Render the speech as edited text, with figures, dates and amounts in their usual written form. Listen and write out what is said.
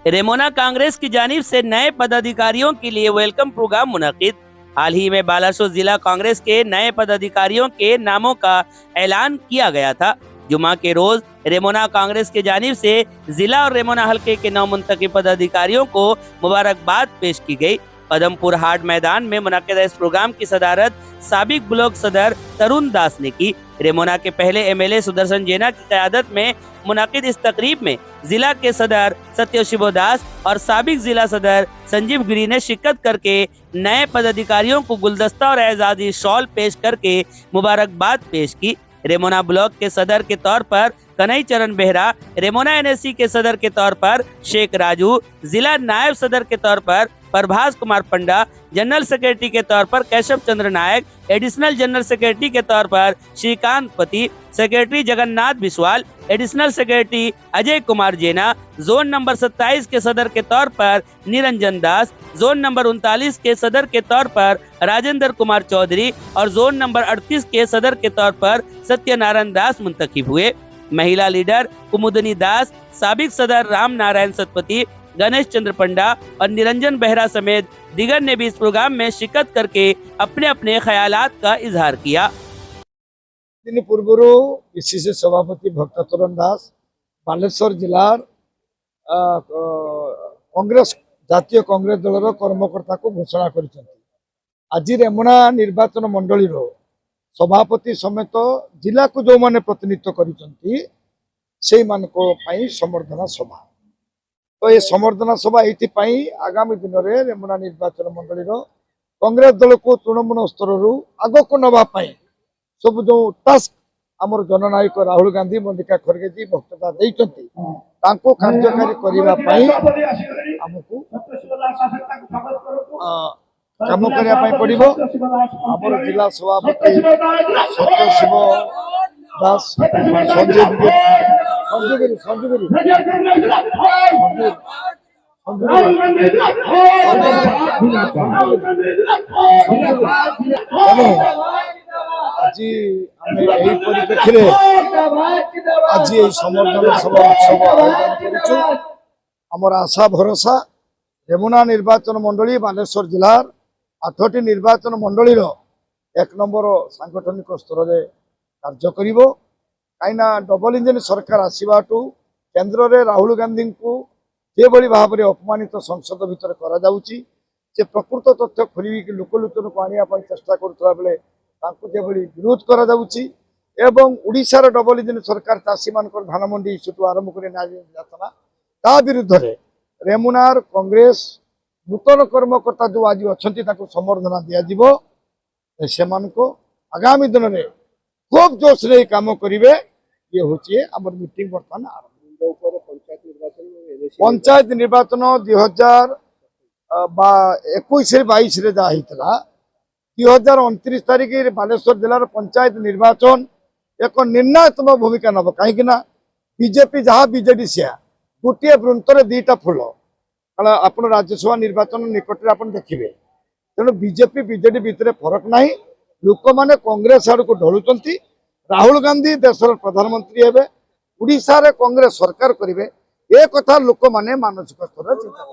रेमोना कांग्रेस की जानिब से नए पदाधिकारियों के लिए वेलकम प्रोग्राम मुनक्किद। हाल ही में बालासोर जिला कांग्रेस के नए पदाधिकारियों के नामों का ऐलान किया गया था। जुमा के रोज रेमोना कांग्रेस के जानिब से जिला और रेमोना हलके के नौ मुंतखब पदाधिकारियों को मुबारकबाद पेश की गई। पदमपुर हाट मैदान में मुनक्किद इस प्रोग्राम की सदारत साबिक ब्लॉक सदर तरुण दास ने की। रेमोना के पहले एमएलए सुदर्शन जेना की क़यादत में मुनक्किद इस तकरीब में जिला के सदर सत्यशिव दास और साबिक जिला सदर संजीव गिरी ने शिरकत करके नए पदाधिकारियों को गुलदस्ता और एजाजी शॉल पेश करके मुबारकबाद पेश की। रेमोना ब्लॉक के सदर के तौर पर कन्हई चरण बेहरा, रेमोना एनएससी के सदर के तौर पर शेख राजू, जिला नायब सदर के तौर पर प्रभास कुमार पंडा, जनरल सेक्रेटरी के तौर पर Keshav Chandra Nayak, additional general secretary के तौर पर Shrikant Pati, secretary Jagannath Biswal, additional secretary Ajay Kumar Jena, zone number 27 के सदर के तौर पर निरंजन दास, जोन नंबर 39 के सदर के तौर पर राजेंद्र कुमार चौधरी और जोन नंबर 38 के सदर के तौर पर सत्यनारायण दास मुंतखब हुए। महिला लीडर कुमुदनी दास, साबिक सदर राम नारायण सतपति, गणेश चंद्र पंडा और निरंजन बेहरा समेत दिगर ने भी इस प्रोग्राम में शिरकत करके अपने अपने ख्यालात का इजहार किया। दिन पूर्व पीसीसी सभापति भक्त तरुण दास बालेश्वर जिलार कांग्रेस जातीय कांग्रेस दलर कर्मकर्ता को घोषणा कर आज रेमुना निर्वाचन मंडली सभापति समेत जिला को जो मैंने प्रतिनिधित्व कर समर्धना सभा तो ये समर्धना सभा ये आगामी दिन में रेमुना निर्वाचन मंडली कांग्रेस दल को तृणमूल स्तर आग को नापी सब जो टास्क आमर जननायक राहुल गांधी मल्लिका खड़गे जी वक्तव्य देते कार्यकारी करने आमको काम करने पड़ो। आमर जिला सभापति सत्यशिव दास आज परिप्रेक्षी आज समर्धन सभा उत्सव आयोजन कर आशा भरोसा रेमुना निर्वाचन मंडली बालेश्वर जिलार 8टी निर्वाचन मंडलीर 1 नंबर सांगठनिक स्तर में कार्य करिवो। कहीं डबल इंजन सरकार आसवाठू केन्द्र में राहुल गांधी को जे भली भाव में अपमानित संसद भितर करा जाउची जे प्रकृत तथ्य खोल लोकलोचन को आने चेष्टा करुवा बेले भली विरोध करा जाउची एवं उड़ीसार डबल इंजन सरकार चाषी मान धान मंडी इस्यू आरंभ कर निर्यातना ता विरुद्ध रे रेमुनार कांग्रेस नूतन कर्मकर्ता जो आज अच्छा समर्धना दिज्व से आगामी दिन में खूब जोश रे काम करेंगे। ये हूँ आम मीटिंग बर्तमान आरंभ पंचायत निर्वाचन 2021-22 जहाँ 2029 तारीख बालेश्वर जिलार पंचायत निर्वाचन एक निर्णायक भूमिका नब कहीं बीजेपी जहाँ बीजेडी से गोटे वृंतर 2टा फूल कारण आप राज्यसभा निर्वाचन निकट में आप देखिए तेणु बीजेपी बीजेडी भितर फरक ना लोक मैंने कांग्रेस आड़ को ढलुंट राहुल गांधी देशर प्रधानमंत्री हे उड़ीसा कांग्रेस सरकार करेंगे एक कथा लोक मैंने मानसिक स्तर चिंता